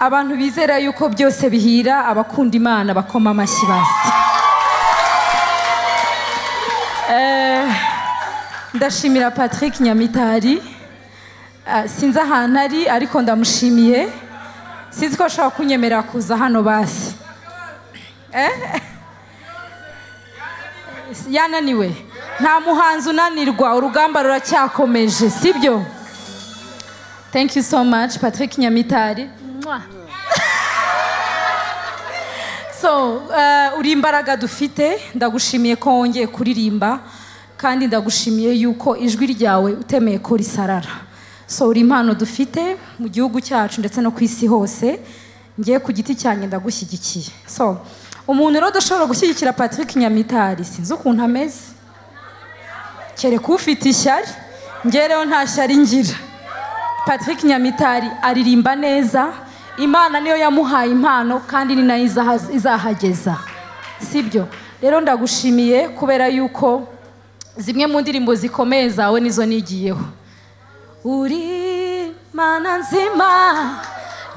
abantu bizera yuko byose bihira abakunda Imana bakoma amashyi basi. Ndashimira Patrick Nyamitari, sinzi ahantu ari ariko ndamushimiye, sinzi ko ashobora kunyemera kuza hano basi. Yananiwe, nta muhanzi unanirwa, urugamba ruracyakomeje, sibyo? Thank you so much Patrick Nyamitari. So uri imbaraga dufite, ndagushimiye ko wongeye kuririmba kandi ndagushimiye yuko ijwi ryawe utemeye ko risarara. So uri impano dufite mu gihugu cyacu ndetse no ku isi hose, ngiye ku giti cyanjye ndagushyigikiye. So umuntu rero udashobora gushyigikira Patrick Nyamitari sinzi ukuntu ameze, kereka ufite ishyari, njye rero nta shyari ngira. Patrick Nyamitari aririmba neza, Imana niyo yamuhaye impano kandi ni nayo izahageza, sibyo? Rero ndagushimiye kubera yuko zimwe mu ndirimbo zikomeye zawe nizo nigiyeho. Uri Mana nzima,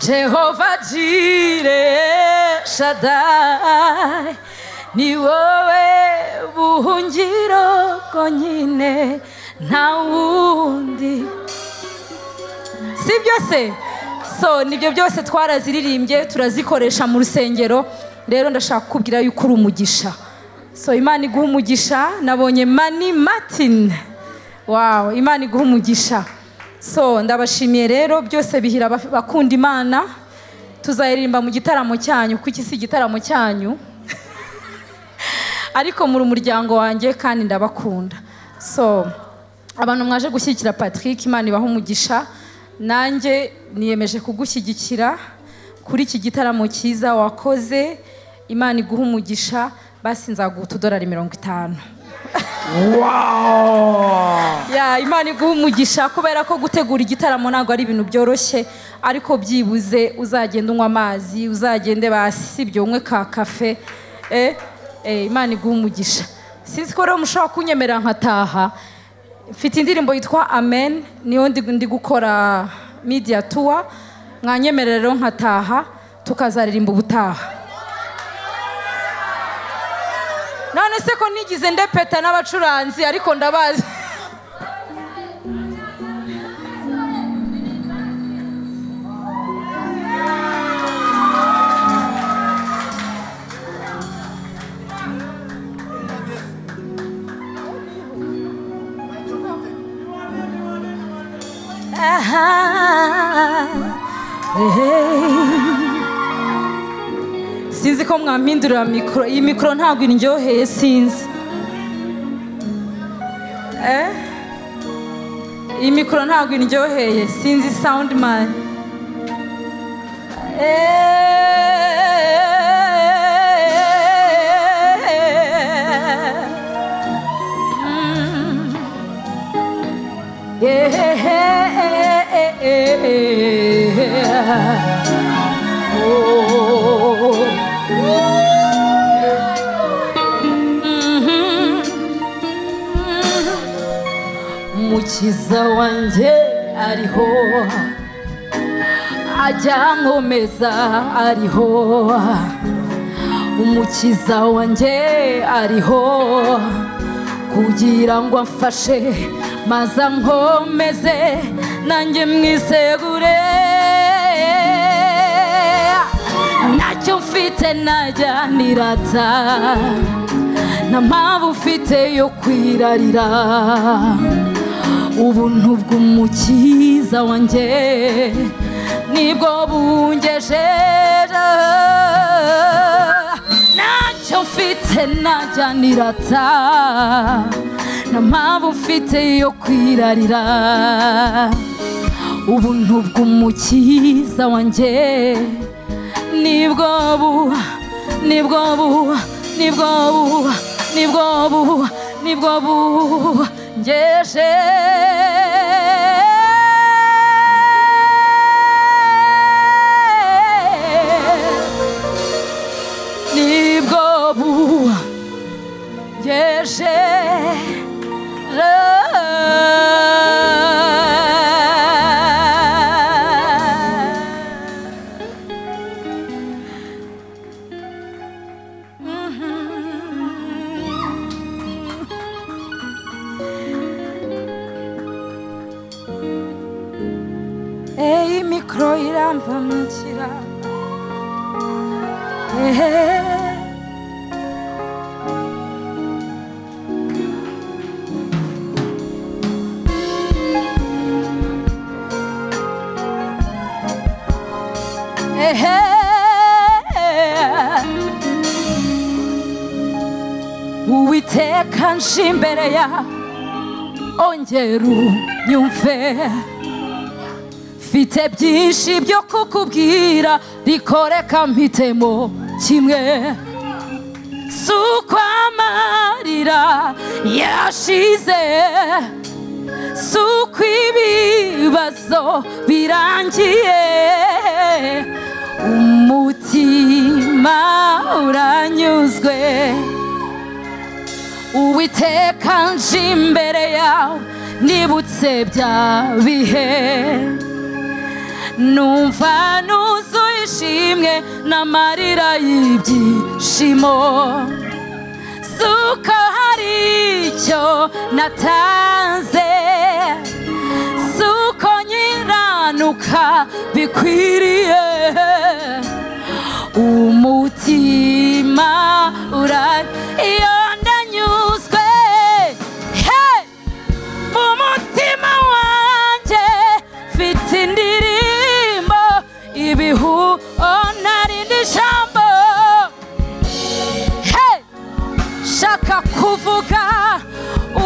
Jehova Jireh Shaddai, ni wowe buhungiro bwonyine nta wundi, sibyo se? So nibyo byose twaraziririmbye turazikoresha mu rusengero. Rero ndashaka kubwira yuko uri umugisha. So Imana iguha umugisha, nabonye Mani Martin, wow, Imana iguha umugisha. So ndabashimiye rero, byose bihira bakunda Imana. Tuzaririmba mu gitaramo cyanyu kuko iki si igitaramo cyanyu ariko muri umuryango wanjye kandi ndabakunda. So abantu mwaje gushyigikira Patrick, Imana ibaha umugisha. Nanjye niyemeje kugushyigikira kuri iki gitaramo cyiza wakoze. Imana iguha umugisha, basi nzaguha $50. Wow! Ya Imana iguha umugisha kubera ko gutegura igitaramo ntabwo ari ibintu byoroshye, ariko byibuze uzagenda unywa amazi, uzagende basi sibyo unywe ka kafe. Imana iguha umugisha. Sinzi ko rero mushobora kunyemerera nkataha. Mfite indirimbo yitwa Amen, niyo ndi gukora media tour. Mwanyemerera rero nkataha tukazaririmba ubutaha. None se ko nigize ndepeta n'abacuranzi ariko ndabazi. Sinzi ko mwampindurira mikoro, iyi mikoro ntabwo indyoheye sinzi. Iyi mikoro ntabwo indyoheye sinzi sound man. Umukiza wanjye ariho, ajya nkomeza ariho. Umukiza wanjye ariho kugira ngo amfashe maze ankomeze nanjye mwisegure. Ntacyo mfite najya nirata, nta mpamvu mfite yo kwirarira. Ubuntu bw'umukiza wanjye nibwo bungejeje. Ntacyo mfite najya nirata, nta mpamvu mfite yo kwirarira. Ubuntu bw'umukiza wanjye nibwo bungejeje. Nibwo bungejeje. amahoro iramvamukira Uwiteka nje imbere yawe ongera unyumve mfite byinshi byo kukubwira rikoreka mpitemo kimwe suko amarira yashize suko ibibazo birangiye umutima uranyuzwe Uwiteka nje imbere yawe nibutse bya bihe numva nuzuye ishimwe n'amarira y'ibyishimo suko hari icyo natanze suko nyiranuka bikwiriye umutima iyo ndanyuzwe mu mutima wanjye mfite indirimbo ibihu narindi jambo shaka kuvuga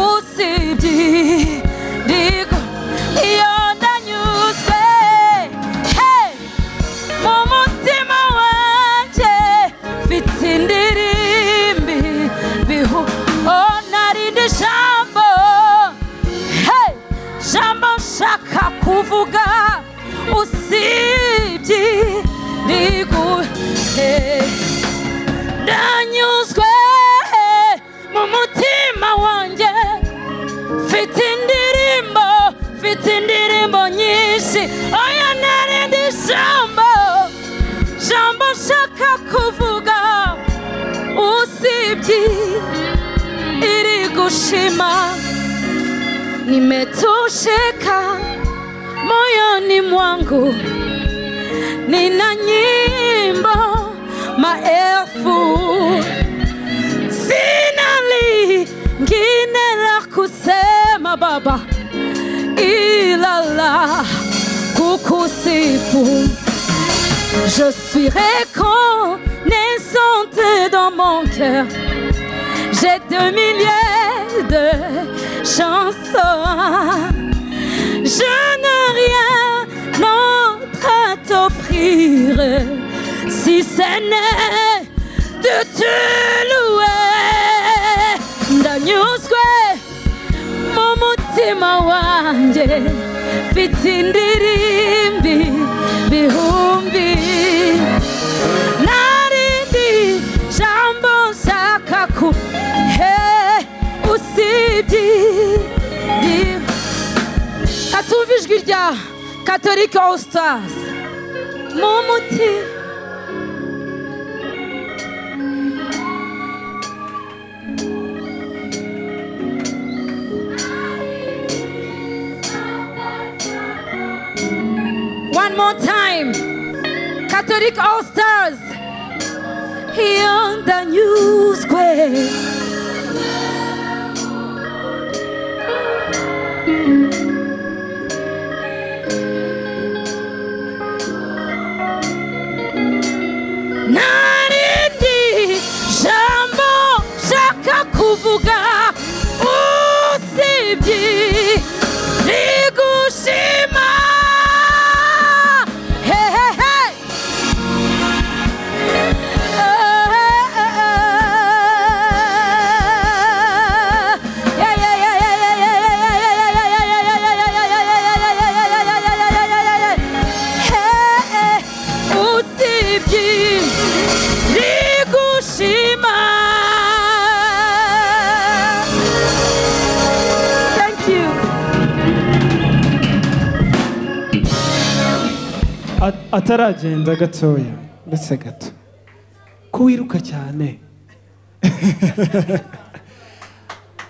usibye rigo iyo ndanyuzwe mu mutima wanjye mfite indirimbi bihu narindi jambo jambo shaka kuvuga usibye rigo ndanyuzwe mu mutima wanjye mfite indirimbo nyinshi oya narindi jambo shaka kuvuga usibye iri gushima nimetosheka moyoni mwangu nina nyimbo maelfu sina lingine la kusema Baba ila la kukusifu je suis reconnaissante dans mon cœur j'ai 2 milliers de chansons je n'ai rien d'autre à t'offrir si ce n'est de te louer ndanyuzwe mu mutima wanjye mfite indirimbi bihumbi narindi jambo nshaka usibye katumva ijwi rya Catholic All Stars mu mutima One more time, Catholic All Stars, here on the new square. Narindi jambo shaka kuvuga usibye rigushima. ataragenda gatoya ndetse gato ko wiruka cyane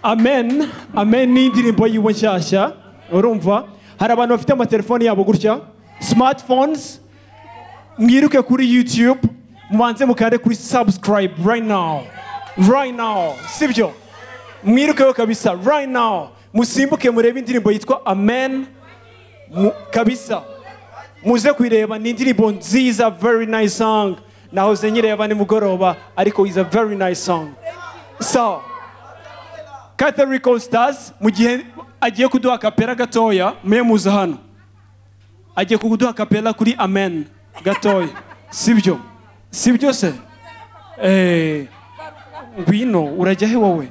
amen amen ni indirimbo yiwe nshyashya urumva hari abantu bafite amatelefoni yabo gutya smartphones mwiruke kuri YouTube mubanze mukande kuri subscribe right now sibyo mwirukeho kabisa right now musimbuke murebe indirimbo yitwa Amen kabisa muze kwireba ni indirimbo nziza very nice song nahoze nyireba ni mugoroba ariko is a very nice song so Catholic Stars mu gihe agiye kuduha kapera gatoya muza hano agiye kuduha kapera kuri Amen gatoya sibyo se ngwino urajya he wowe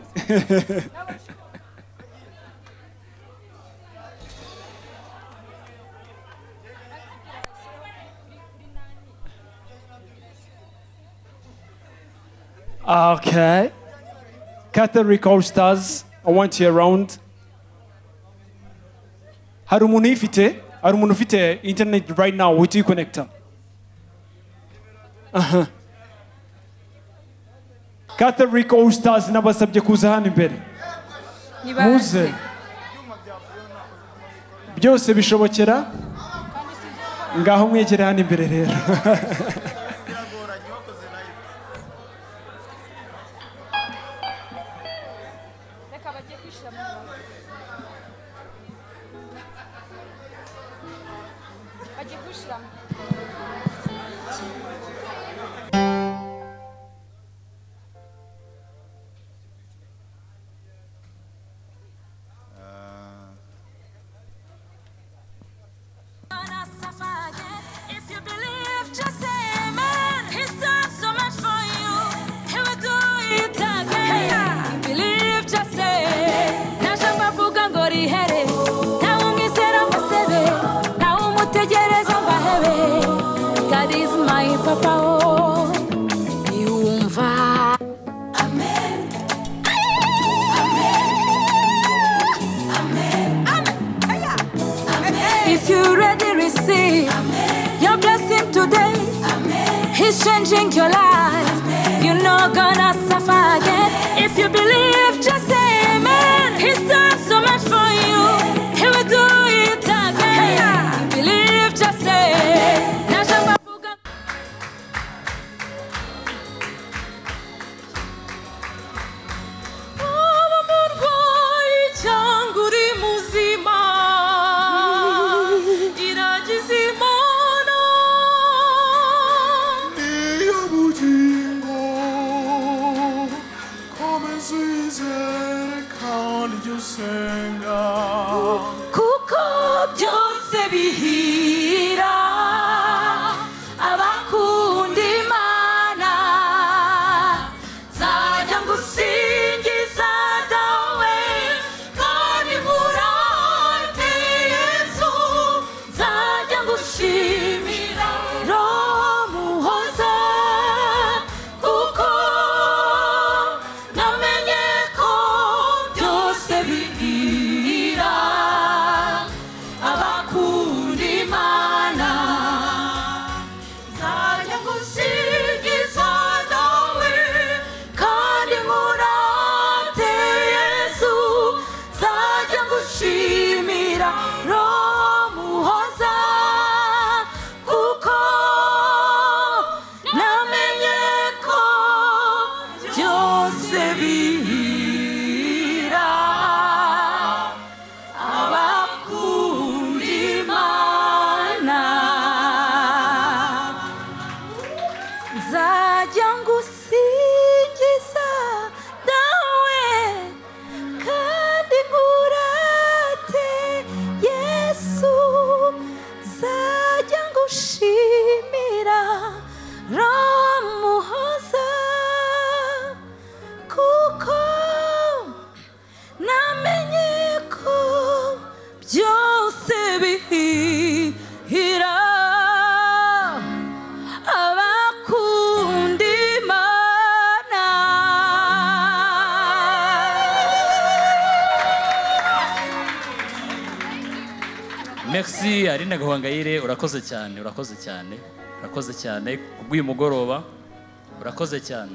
okay Catholic All Stars I want you around hari umuntu ufite internet right now uhita uyiconnecta Catholic All Stars nabasabye kuza hano imbere muze byose bishobokera ngaho mwegere hano imbere rero He's changing your life. You're not gonna suffer again. If you believe, just say amen. He's done so much for you. He will do it again. You believe, just say. Kuko byose bihira abakunda Imana zajya ngusingiza dawe kandi nkurate Yesu zajya ngushimira Roho muhoza kuko namenye ko byose bihira abakunda Imana zajya ngusingiza dawe kandi nkurate Yesu zajya ngushimira Roho muhoza kuko namenye ko byose bihira abakunda Imana zajya ngusingiza dawe kandi nkurate Yesu zajya ngushimira Roho muhoza kuko namenye ko byose bihira abakunda Imana. Merci Aline Gahongayire urakoze cyane kubw'uyu mugoroba urakoze cyane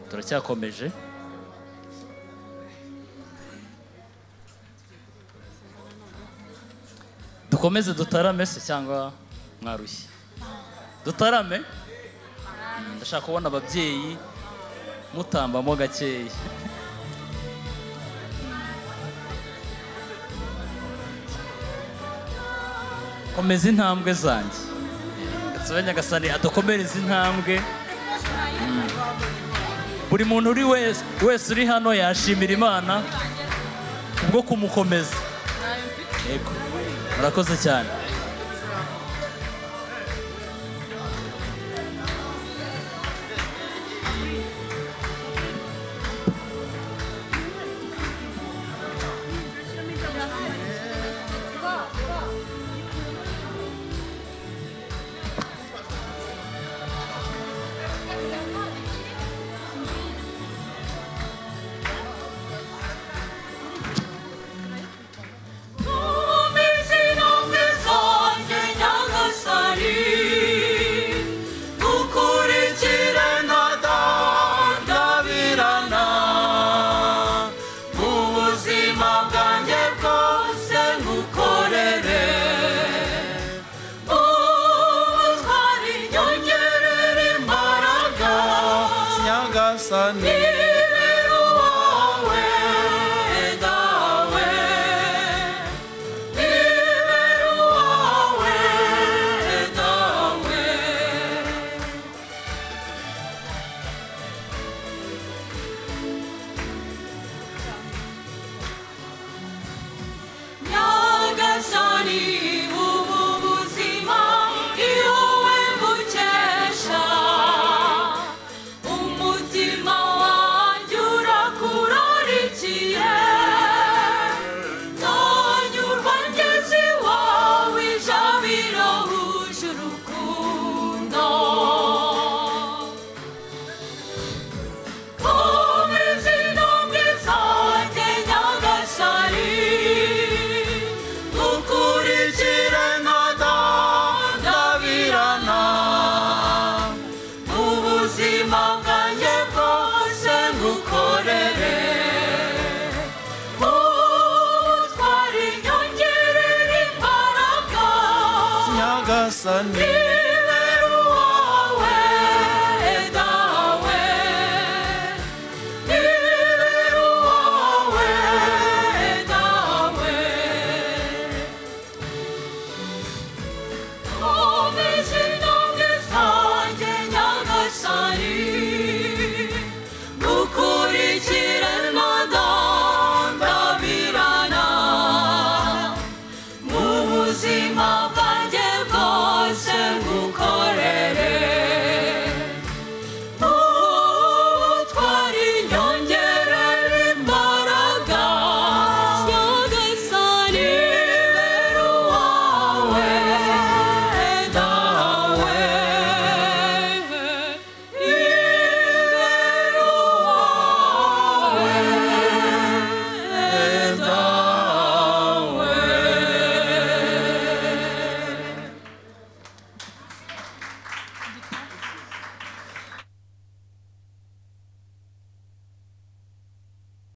turacyakomeje dukomeze dutarame se cyangwa mwarushye dutarame ndashaka kubona ababyeyi mutambamo gakeya komeza intambwe zanjye ndetse Nyagasani adukomereze intambwe buri muntu uri wese uri hano yashimira Imana kubwo kumukomeza yego murakoze cyane Sunday.